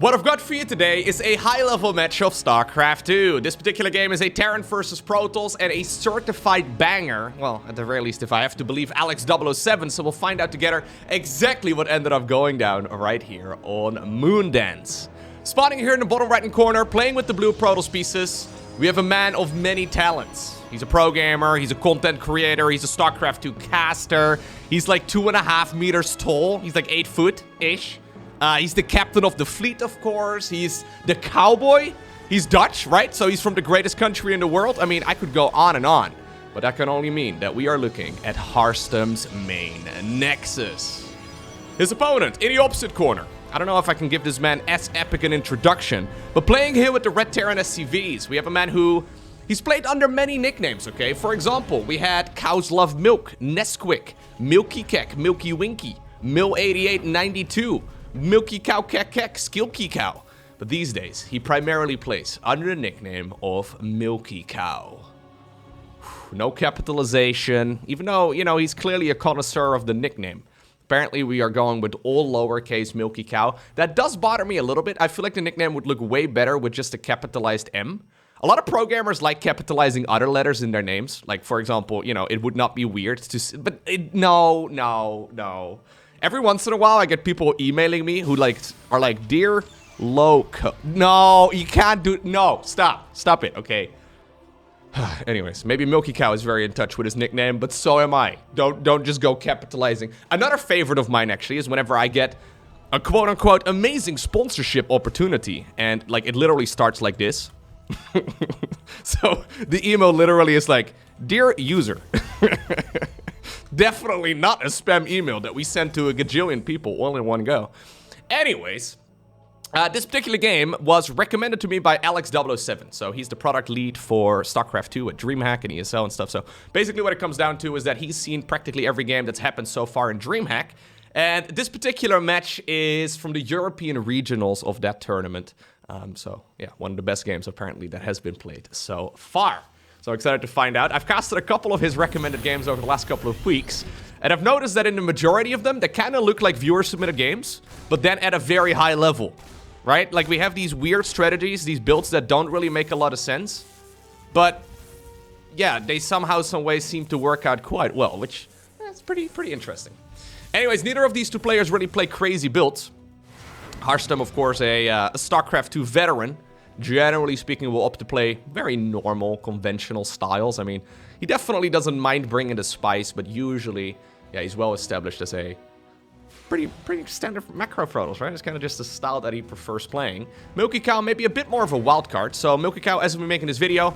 What I've got for you today is a high-level match of StarCraft 2. This particular game is a Terran versus Protoss and a certified banger. Well, at the very least, if I have to believe Alex007, so we'll find out together exactly what ended up going down right here on Moondance. Spawning here in the bottom right-hand corner, playing with the blue Protoss pieces, we have a man of many talents. He's a pro gamer, he's a content creator, he's a StarCraft 2 caster, he's like 2.5 meters tall, he's like 8 foot-ish. He's the captain of the fleet, of course. He's the cowboy. He's Dutch, right? So he's from the greatest country in the world. I mean, I could go on. But that can only mean that we are looking at Harstem's main nexus. His opponent in the opposite corner. I don't know if I can give this man as epic an introduction, but playing here with the Red Terran SCVs, we have a man who... He's played under many nicknames, okay? For example, we had Cows Love Milk, Nesquik, MilkiCow, Milky Winky, Mil8892, MilkiCow, Skirmishes. But these days, he primarily plays under the nickname of MilkiCow. No capitalization, even though, you know, he's clearly a connoisseur of the nickname. Apparently, we are going with all lowercase MilkiCow. That does bother me a little bit. I feel like the nickname would look way better with just a capitalized M. A lot of programmers like capitalizing other letters in their names. Like, for example, you know, it would not be weird to... But no. Every once in a while, I get people emailing me who are like, "Dear Lowko." No, you can't do... No, stop it, okay? Anyways, maybe MilkiCow is very in touch with his nickname, but so am I. Don't just go capitalizing. Another favorite of mine, actually, is whenever I get a quote-unquote amazing sponsorship opportunity, and, like, it literally starts like this. So, the email literally is like, "Dear user." Definitely not a spam email that we send to a gajillion people all in one go. Anyways, this particular game was recommended to me by Alex007. So he's the product lead for StarCraft 2 at Dreamhack and ESL and stuff. So basically what it comes down to is that he's seen practically every game that's happened so far in Dreamhack. And this particular match is from the European Regionals of that tournament. So yeah, one of the best games apparently that has been played so far. So excited to find out. I've casted a couple of his recommended games over the last couple of weeks, and I've noticed that in the majority of them, they kind of look like viewer-submitted games, but then at a very high level, right? Like, we have these weird strategies, these builds that don't really make a lot of sense, but yeah, they somehow, some way seem to work out quite well, which is pretty interesting. Anyways, neither of these two players really play crazy builds. Harstem, of course, a StarCraft 2 veteran. Generally speaking, will opt to play very normal, conventional styles. I mean, he definitely doesn't mind bringing the spice, but usually, yeah, he's well established as a pretty standard macro Protoss, right? It's kind of just the style that he prefers playing. MilkiCow may be a bit more of a wild card. So MilkiCow, as we're making this video,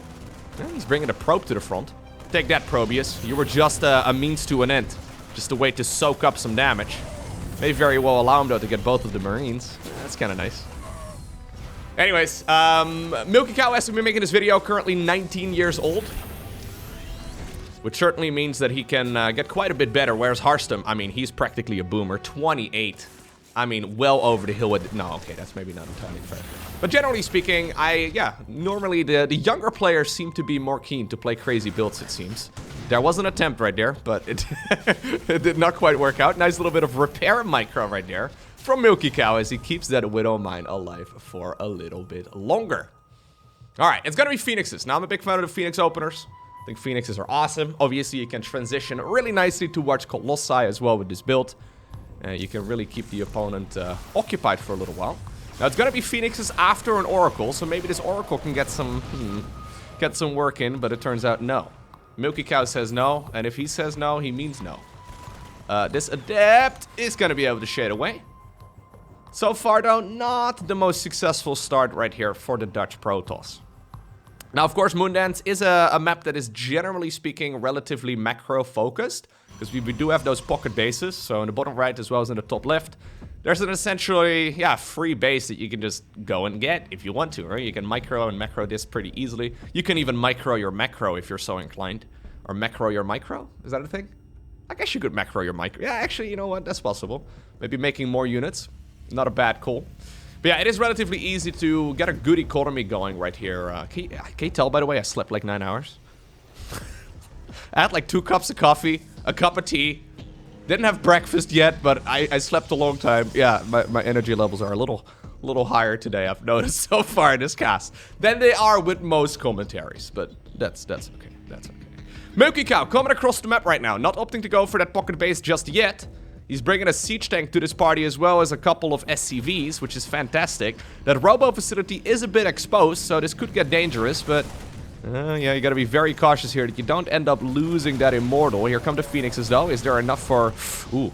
yeah, he's bringing a probe to the front. Take that, Probius. You were just a means to an end. Just a way to soak up some damage. May very well allow him, though, to get both of the Marines. That's kind of nice. Anyways, MilkiCow, as we're making this video, currently 19 years old. Which certainly means that he can get quite a bit better, whereas Harstem, I mean, he's practically a boomer. 28. I mean, well over the hill with... No, okay, that's maybe not entirely fair. But generally speaking, normally the younger players seem to be more keen to play crazy builds, it seems. There was an attempt right there, but it, it did not quite work out. Nice little bit of repair micro right there from MilkiCow as he keeps that Widow Mine alive for a little bit longer. Alright, it's gonna be Phoenixes. Now, I'm a big fan of the Phoenix openers. I think Phoenixes are awesome. Obviously, you can transition really nicely towards Colossi as well with this build. You can really keep the opponent occupied for a little while. Now, it's gonna be Phoenixes after an Oracle, so maybe this Oracle can get some work in, but it turns out no. MilkiCow says no, and if he says no, he means no. This Adept is gonna be able to shade away. So far, though, not the most successful start right here for the Dutch Protoss. Now, of course, Moondance is a map that is, generally speaking, relatively macro-focused, because we do have those pocket bases, so in the bottom right as well as in the top left, there's an essentially, free base that you can just go and get if you want to, right? You can micro and macro this pretty easily. You can even micro your macro if you're so inclined. Or macro your micro? Is that a thing? I guess you could macro your micro. Yeah, actually, you know what? That's possible. Maybe making more units. Not a bad call. But yeah, it is relatively easy to get a good economy going right here. Can you tell, by the way, I slept like 9 hours? I had like 2 cups of coffee, a cup of tea. Didn't have breakfast yet, but I slept a long time. Yeah, my energy levels are a little little higher today, I've noticed so far in this cast, than they are with most commentaries. But that's okay. That's okay. MilkiCow coming across the map right now, not opting to go for that pocket base just yet. He's bringing a siege tank to this party as well as a couple of SCVs, which is fantastic. That robo facility is a bit exposed, so this could get dangerous, but yeah, you gotta be very cautious here that you don't end up losing that immortal. Here come the Phoenixes though. Is there enough for... Ooh,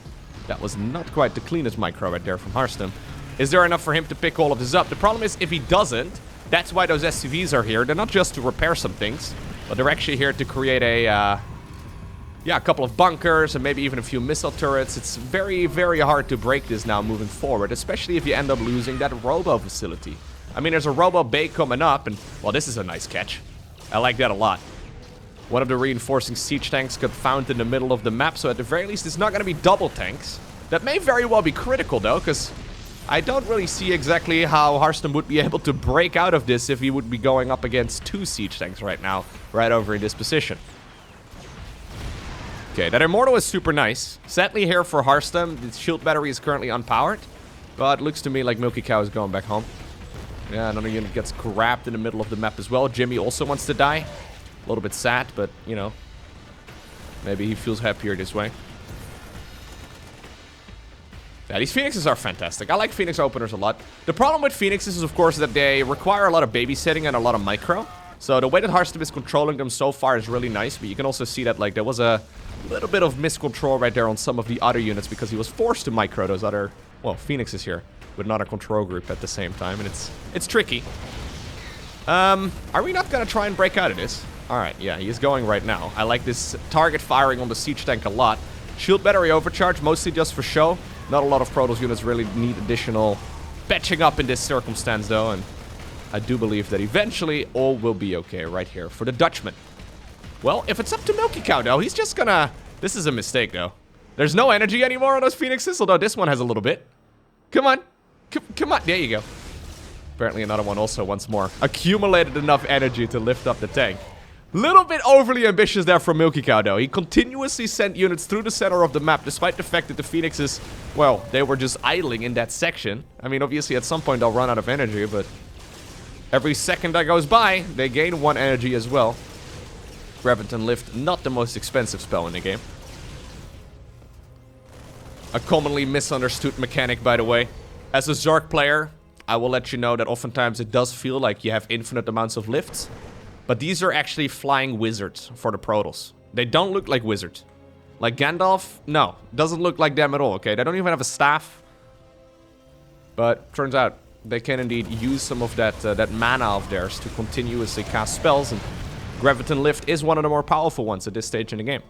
that was not quite the cleanest micro right there from Harstem. Is there enough for him to pick all of this up? The problem is if he doesn't, that's why those SCVs are here. They're not just to repair some things, but they're actually here to create a... yeah, a couple of bunkers and maybe even a few missile turrets. It's very, very hard to break this now moving forward, especially if you end up losing that robo facility. I mean, there's a robo bay coming up, and, well, this is a nice catch. I like that a lot. One of the reinforcing siege tanks got found in the middle of the map, so at the very least, it's not going to be double tanks. That may very well be critical, though, because I don't really see exactly how Harstem would be able to break out of this if he would be going up against 2 siege tanks right now, right over in this position. Okay, that immortal is super nice. Sadly here for Harstem, the shield battery is currently unpowered, but it looks to me like MilkiCow is going back home. Yeah, another unit gets grabbed in the middle of the map as well. Jimmy also wants to die. A little bit sad, but, you know, maybe he feels happier this way. Yeah, these Phoenixes are fantastic. I like Phoenix openers a lot. The problem with Phoenixes is, of course, that they require a lot of babysitting and a lot of micro. So the way that Harstem is controlling them so far is really nice, but you can also see that, like, there was a little bit of miscontrol right there on some of the other units because he was forced to micro those other, well, Phoenixes here with another control group at the same time, and it's tricky. Are we not gonna try and break out of this? Alright, yeah, he is going right now. I like this target firing on the siege tank a lot. Shield battery overcharge, mostly just for show. Not a lot of Protoss units really need additional patching up in this circumstance, though, and I do believe that eventually all will be okay right here for the Dutchman. Well, if it's up to MilkiCow, though, he's just gonna... This is a mistake, though. There's no energy anymore on those Phoenixes, although this one has a little bit. Come on. Come on. There you go. Apparently another one also once more accumulated enough energy to lift up the tank. Little bit overly ambitious there from MilkiCow, though. He continuously sent units through the center of the map, despite the fact that the Phoenixes, well, they were just idling in that section. I mean, obviously, at some point, they'll run out of energy, but every second that goes by, they gain 1 energy as well. Graviton Lift, not the most expensive spell in the game. A commonly misunderstood mechanic, by the way. As a Zork player, I will let you know that oftentimes it does feel like you have infinite amounts of lifts. But these are actually flying wizards for the Protoss. They don't look like wizards. Like Gandalf, no, doesn't look like them at all, okay? They don't even have a staff. But turns out they can indeed use some of that mana of theirs to continuously cast spells, and Graviton Lift is one of the more powerful ones at this stage in the game.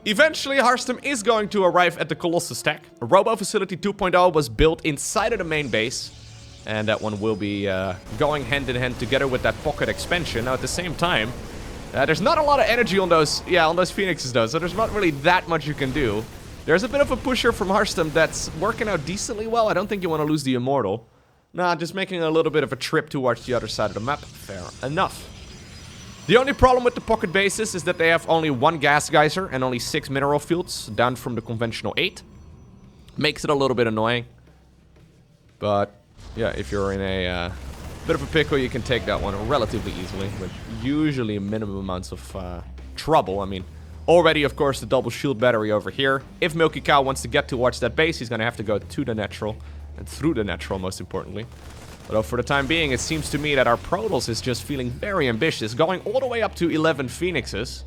Eventually, Harstem is going to arrive at the Colossus stack. A Robo Facility 2.0 was built inside of the main base, and that one will be going hand in hand together with that pocket expansion. Now, at the same time, there's not a lot of energy on those, on those Phoenixes, though, so there's not really that much you can do. There's a bit of a pusher from Harstem that's working out decently well. I don't think you want to lose the Immortal. Nah, just making a little bit of a trip towards the other side of the map. Fair enough. The only problem with the pocket bases is that they have only 1 gas geyser and only 6 mineral fields, down from the conventional 8. Makes it a little bit annoying. But, yeah, if you're in a bit of a pickle, you can take that one relatively easily, with usually minimum amounts of trouble. I mean, already, of course, the double shield battery over here. If MilkiCow wants to get towards that base, he's going to have to go to the natural, and through the natural, most importantly. Although for the time being, it seems to me that our Protoss is just feeling very ambitious, going all the way up to 11 Phoenixes.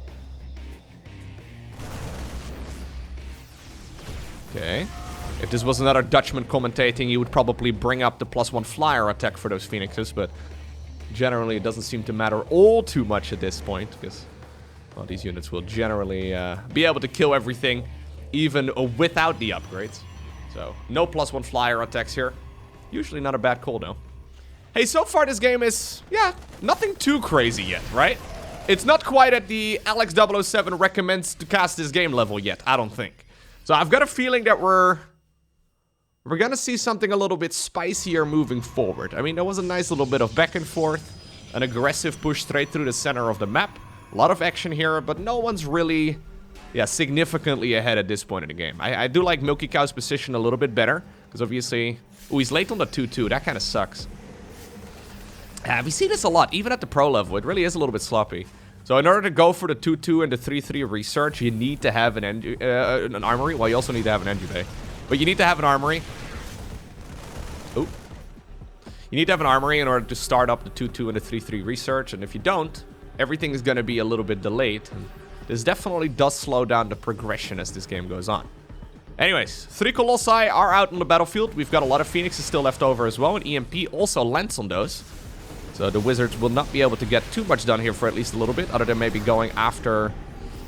Okay. If this was another Dutchman commentating, he would probably bring up the +1 flyer attack for those Phoenixes, but generally it doesn't seem to matter all too much at this point, because, well, these units will generally be able to kill everything, even without the upgrades. So, no +1 flyer attacks here. Usually not a bad call, though. Hey, so far this game is, nothing too crazy yet, right? It's not quite at the Alex007 recommends to cast this game level yet, I don't think. So I've got a feeling that we're gonna see something a little bit spicier moving forward. I mean, there was a nice little bit of back and forth, an aggressive push straight through the center of the map. A lot of action here, but no one's really, significantly ahead at this point in the game. I do like MilkiCow's position a little bit better, because obviously Ooh, he's late on the 2-2. That kind of sucks. We see this a lot, even at the pro level. It really is a little bit sloppy. So in order to go for the 2-2 and the 3-3 research, you need to have an armory. Well, you also need to have an engine bay. But you need to have an armory. Ooh. You need to have an armory in order to start up the 2-2 and the 3-3 research. And if you don't, everything is going to be a little bit delayed. And this definitely does slow down the progression as this game goes on. Anyways, 3 Colossi are out on the battlefield. We've got a lot of Phoenixes still left over as well. And EMP also lands on those. So the Wizards will not be able to get too much done here for at least a little bit, other than maybe going after,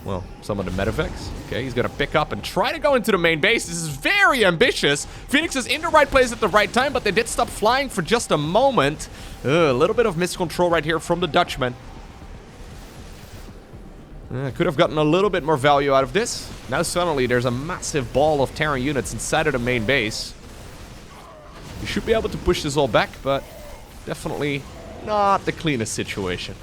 well, some of the Medivacs. Okay, he's going to pick up and try to go into the main base. This is very ambitious. Phoenix is in the right place at the right time, but they did stop flying for just a moment. A little bit of miscontrol right here from the Dutchman. Could have gotten a little bit more value out of this. Now suddenly there's a massive ball of Terran units inside of the main base. You should be able to push this all back, but definitely not the cleanest situation.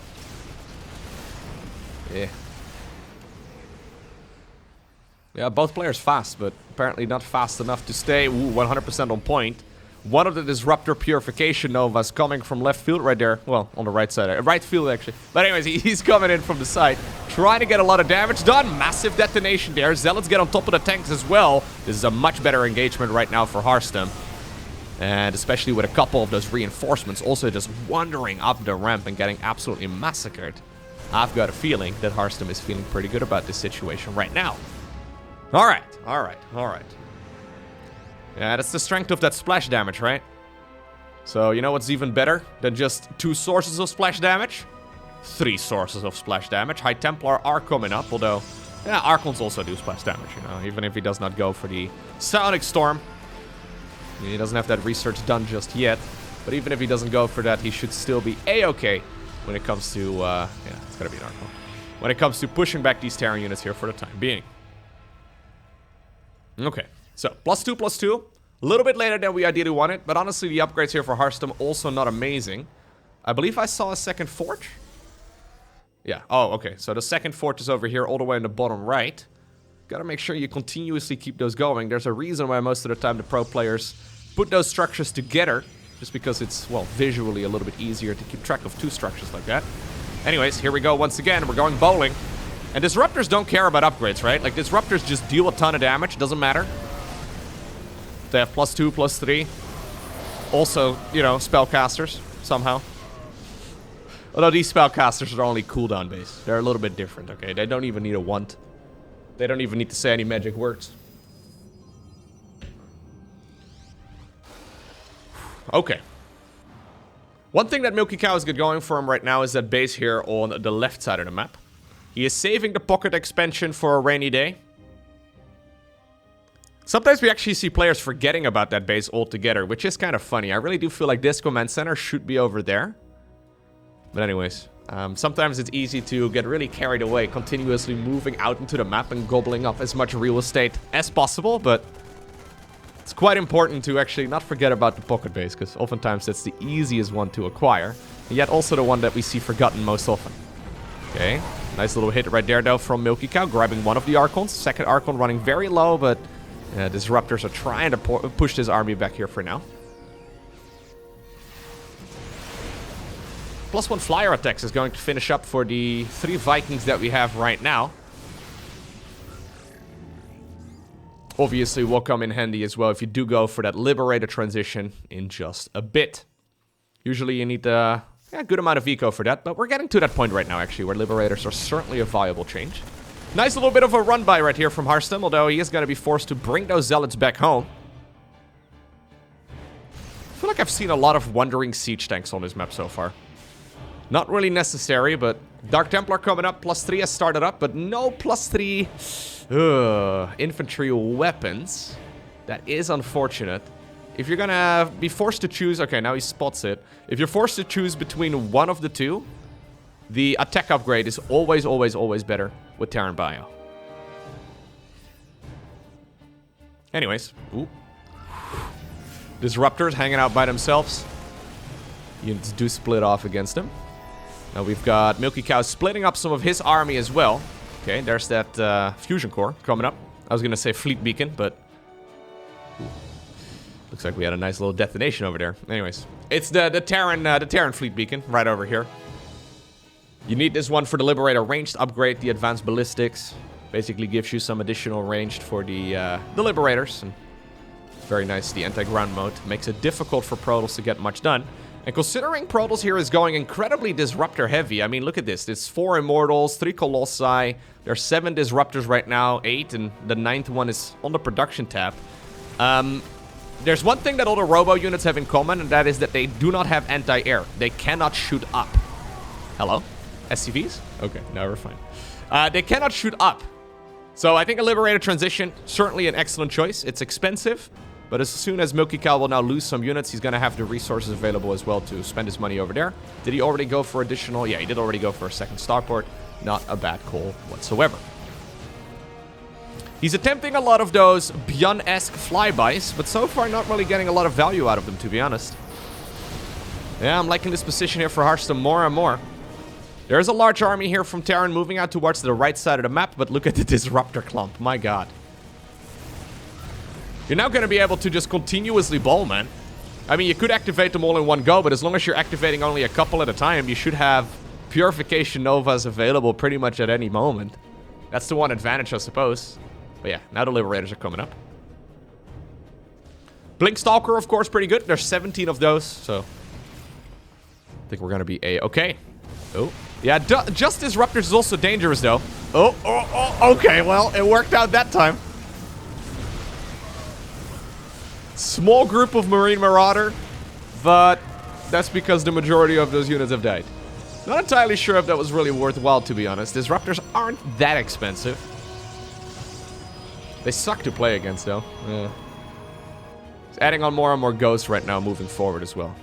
Yeah, both players fast, but apparently not fast enough to stay 100% on point. One of the Disruptor Purification Novas coming from left field right there. Well, on the right side. Right field, actually. But anyways, he's coming in from the side. Trying to get a lot of damage done. Massive detonation there. Zealots get on top of the tanks as well. This is a much better engagement right now for Harstem. And especially with a couple of those reinforcements also just wandering up the ramp and getting absolutely massacred. I've got a feeling that Harstem is feeling pretty good about this situation right now. Alright. Yeah, that's the strength of that splash damage, right? So, you know what's even better than just 2 sources of splash damage? 3 sources of splash damage. High Templar are coming up, although, yeah, Archons also do splash damage, you know, even if he does not go for the Psionic Storm. He doesn't have that research done just yet, but even if he doesn't go for that, he should still be a-okay when it comes to, yeah, it's gotta be an Archon. When it comes to pushing back these Terran units here for the time being. Okay, so +2/+2. A little bit later than we ideally wanted, but honestly, the upgrades here for Harstem also not amazing. I believe I saw a second forge. Yeah, oh, okay, so the second forge is over here all the way in the bottom right. Gotta make sure you continuously keep those going. There's a reason why most of the time the pro players put those structures together, just because it's, well, visually a little bit easier to keep track of 2 structures like that. Anyways, here we go once again. We're going bowling. And Disruptors don't care about upgrades, right? Like, Disruptors just deal a ton of damage. Doesn't matter. They have +2, +3. Also, you know, spellcasters, somehow. Although these spellcasters are only cooldown based. They're a little bit different, okay? They don't even need a want. They don't even need to say any magic words. Okay. One thing that MilkiCow has got going for him right now is that base here on the left side of the map. He is saving the pocket expansion for a rainy day. Sometimes we actually see players forgetting about that base altogether, which is kind of funny. I really do feel like this command center should be over there. But anyways, sometimes it's easy to get really carried away, continuously moving out into the map and gobbling up as much real estate as possible, but it's quite important to actually not forget about the pocket base, because oftentimes that's the easiest one to acquire, and yet also the one that we see forgotten most often. Okay, nice little hit right there, though, from MilkiCow, grabbing one of the Archons. Second Archon running very low, but Disruptors are trying to push this army back here for now. +1 flyer attacks is going to finish up for the 3 Vikings that we have right now. Obviously will come in handy as well if you do go for that Liberator transition in just a bit. Usually you need a good amount of eco for that, but we're getting to that point right now actually, where Liberators are certainly a viable change. Nice little bit of a run by right here from Harstem, although he is going to be forced to bring those Zealots back home. I feel like I've seen a lot of wandering siege tanks on this map so far. Not really necessary, but Dark Templar coming up. +3 has started up, but no +3 infantry weapons. That is unfortunate. If you're gonna be forced to choose... Okay, now he spots it. If you're forced to choose between one of the two, the attack upgrade is always, always, always better with Terran Bio. Anyways. Ooh. Disruptors hanging out by themselves. Units do split off against them. Now we've got MilkiCow splitting up some of his army as well. Okay, there's that fusion core coming up. I was gonna say fleet beacon, but... Looks like we had a nice little detonation over there. Anyways, it's the Terran fleet beacon right over here. You need this one for the Liberator ranged upgrade, the advanced ballistics. Basically gives you some additional range for the Liberators. And very nice, the anti-ground mode. Makes it difficult for Protoss to get much done. And considering Protoss here is going incredibly Disruptor heavy, I mean, look at this. There's 4 Immortals, 3 Colossi. There's 7 Disruptors right now, 8, and the 9th one is on the production tab. There's one thing that all the Robo units have in common, and that is that they do not have anti-air. They cannot shoot up. Hello? SCVs? Okay, now we're fine. They cannot shoot up. So I think a Liberator transition, certainly an excellent choice. It's expensive, but as soon as MilkiCow will now lose some units, he's going to have the resources available as well to spend his money over there. Did he already go for additional? Yeah, he did already go for a second starport. Not a bad call whatsoever. He's attempting a lot of those Bjorn-esque flybys, but so far not really getting a lot of value out of them, to be honest. Yeah, I'm liking this position here for Harstem more and more. There's a large army here from Terran moving out towards the right side of the map, but look at the Disruptor clump. My god. You're now going to be able to just continuously ball, man. I mean, you could activate them all in one go, but as long as you're activating only a couple at a time, you should have Purification Novas available pretty much at any moment. That's the one advantage, I suppose. But yeah, now the Liberators are coming up. Blink Stalker, of course, pretty good. There's 17 of those, so I think we're going to be A-okay. Oh, yeah, just Disruptors is also dangerous, though. Oh, okay, well, it worked out that time. Small group of Marine Marauder, but that's because the majority of those units have died. Not entirely sure if that was really worthwhile, to be honest. Disruptors aren't that expensive. They suck to play against, though. Yeah. It's adding on more and more ghosts right now, moving forward as well.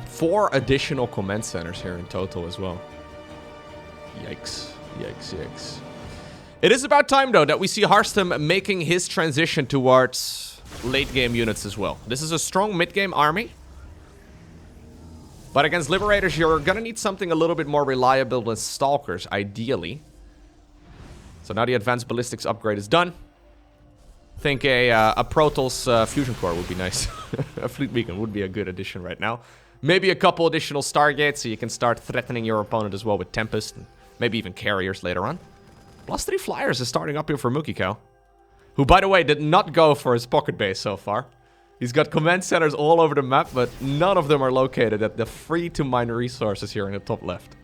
4 additional command centers here in total as well. Yikes. Yikes, yikes. It is about time, though, that we see Harstem making his transition towards late-game units as well. This is a strong mid-game army. But against Liberators, you're going to need something a little bit more reliable than Stalkers, ideally. So now the Advanced Ballistics upgrade is done. I think a Protoss Fusion Core would be nice. A Fleet Beacon would be a good addition right now. Maybe a couple additional Stargates so you can start threatening your opponent as well with Tempest. And maybe even Carriers later on. +3 Flyers is starting up here for MilkiCow. Who, by the way, did not go for his pocket base so far. He's got command centers all over the map, but none of them are located at the free-to-mine resources here in the top left.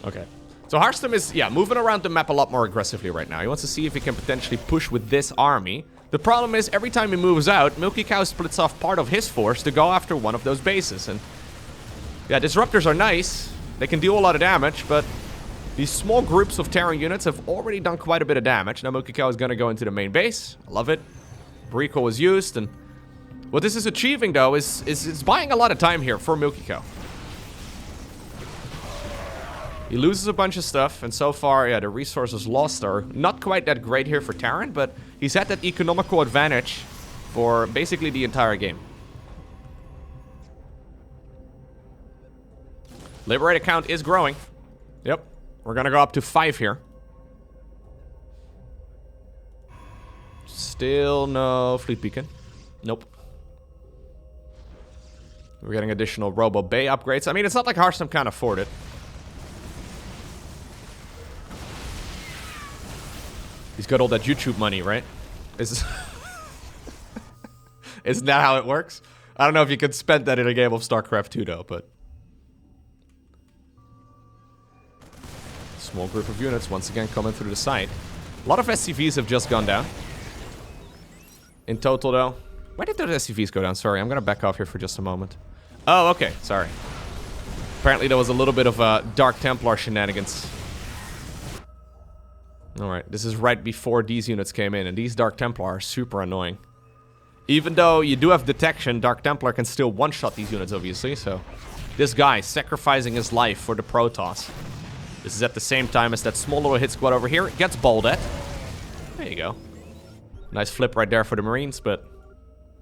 Okay. So Harstem is, yeah, moving around the map a lot more aggressively right now. He wants to see if he can potentially push with this army. The problem is, every time he moves out, MilkiCow splits off part of his force to go after one of those bases. And yeah, Disruptors are nice. They can deal a lot of damage, but these small groups of Terran units have already done quite a bit of damage. Now MilkiCow is going to go into the main base. I love it. Recall was used, and what this is achieving, though, is it's buying a lot of time here for MilkiCow. He loses a bunch of stuff, and so far, yeah, the resources lost are not quite that great here for Terran, but he's had that economical advantage for basically the entire game. Liberator count is growing. Yep, we're gonna go up to 5 here. Still no Fleet Beacon. Nope. We're getting additional Robo Bay upgrades. I mean, it's not like Harstem can't afford it. He's got all that YouTube money, right? Isn't that how it works? I don't know if you could spend that in a game of StarCraft 2, though, but... Small group of units, once again, coming through the site. A lot of SCVs have just gone down. In total, though. Why did those SCVs go down? Sorry, I'm going to back off here for just a moment. Oh, okay. Sorry. Apparently, there was a little bit of Dark Templar shenanigans. Alright, this is right before these units came in, and these Dark Templar are super annoying. Even though you do have detection, Dark Templar can still one-shot these units, obviously, so... This guy sacrificing his life for the Protoss. This is at the same time as that small little hit squad over here gets bowled at. There you go. Nice flip right there for the Marines, but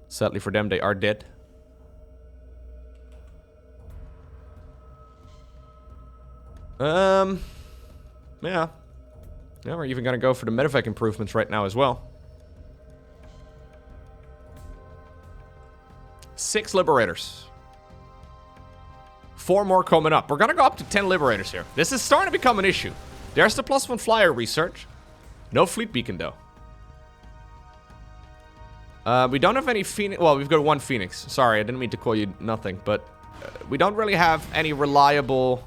sadly for them, they are dead. Yeah. Yeah, we're even going to go for the medevac improvements right now as well. 6 Liberators. 4 more coming up. We're going to go up to 10 Liberators here. This is starting to become an issue. There's the +1 flyer research. No fleet beacon, though. We don't have any Phoenix. Well, we've got 1 Phoenix. Sorry, I didn't mean to call you nothing, but we don't really have any reliable...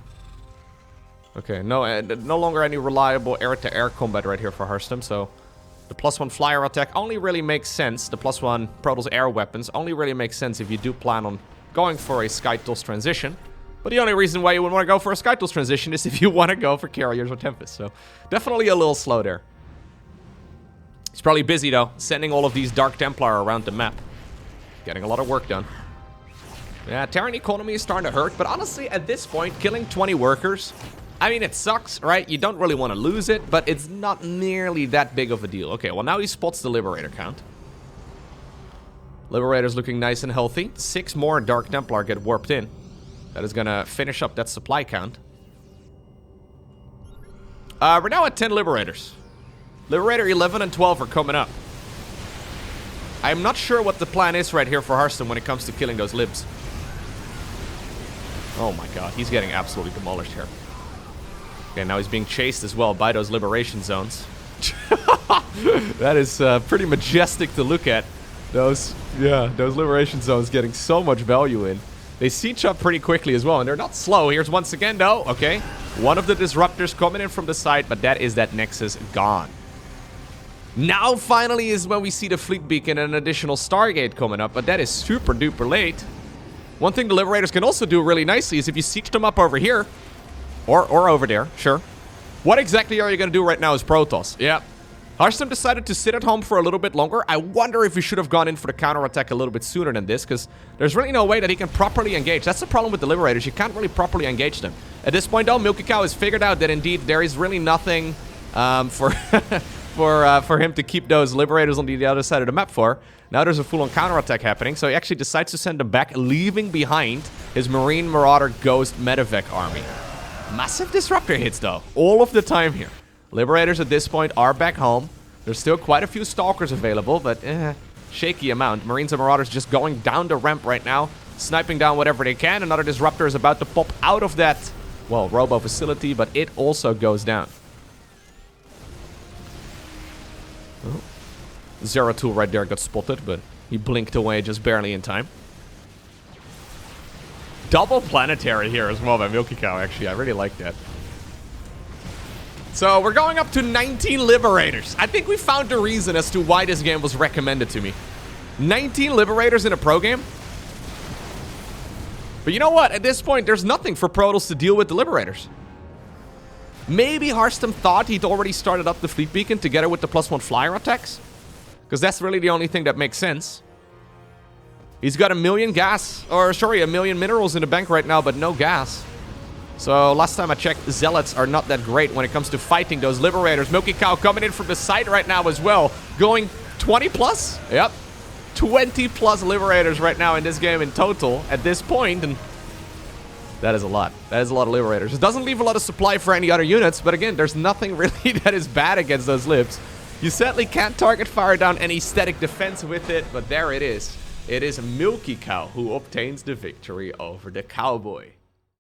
Okay, no longer any reliable air-to-air combat right here for Harstem, so... The +1 flyer attack only really makes sense. The +1 Protoss air weapons only really makes sense if you do plan on going for a Skytools transition. But the only reason why you would want to go for a Skytools transition is if you want to go for carriers or Tempest. So definitely a little slow there. He's probably busy though, sending all of these Dark Templar around the map. Getting a lot of work done. Yeah, Terran economy is starting to hurt, but honestly, at this point, killing 20 workers... I mean, it sucks, right? You don't really want to lose it, but it's not nearly that big of a deal. Okay, well, now he spots the Liberator count. Liberator's looking nice and healthy. 6 more Dark Templar get warped in. That is going to finish up that supply count. We're now at 10 Liberators. Liberator 11 and 12 are coming up. I'm not sure what the plan is right here for Harstem when it comes to killing those Libs. Oh my god, he's getting absolutely demolished here. Okay, now he's being chased as well by those liberation zones. That is pretty majestic to look at. Those liberation zones getting so much value in. They siege up pretty quickly as well, and they're not slow. Here's once again, though. Okay, one of the disruptors coming in from the side, but that is that Nexus gone. Now, finally, is when we see the fleet beacon and an additional Stargate coming up, but that is super duper late. One thing the Liberators can also do really nicely is if you siege them up over here, or over there, sure. What exactly are you going to do right now as Protoss? Yeah. Harstem decided to sit at home for a little bit longer. I wonder if he should have gone in for the counterattack a little bit sooner than this, because there's really no way that he can properly engage. That's the problem with the Liberators. You can't really properly engage them. At this point, though, MilkiCow has figured out that indeed there is really nothing for him to keep those Liberators on the other side of the map for. Now there's a full-on counterattack happening, so he actually decides to send them back, leaving behind his Marine Marauder Ghost Medevac army. Massive disruptor hits, though, all of the time here. Liberators at this point are back home. There's still quite a few Stalkers available, but shaky amount. Marines and Marauders just going down the ramp right now, sniping down whatever they can. Another disruptor is about to pop out of that, well, robo facility, but it also goes down. Oh. Zeratul right there got spotted, but he blinked away just barely in time. Double planetary here as well by MilkiCow, actually. I really like that. So we're going up to 19 Liberators. I think we found the reason as to why this game was recommended to me. 19 Liberators in a pro game? But you know what? At this point, there's nothing for Protoss to deal with the Liberators. Maybe Harstem thought he'd already started up the fleet beacon together with the +1 flyer attacks. Because that's really the only thing that makes sense. He's got 1 million a million minerals in the bank right now, but no gas. So last time I checked, Zealots are not that great when it comes to fighting those Liberators. MilkiCow coming in from the side right now as well. Going 20 plus? Yep. 20 plus Liberators right now in this game in total at this point. And that is a lot. That is a lot of Liberators. It doesn't leave a lot of supply for any other units. But again, there's nothing really that is bad against those Libs. You certainly can't target fire down any static defense with it. But there it is. It is MilkiCow who obtains the victory over the Cowboy.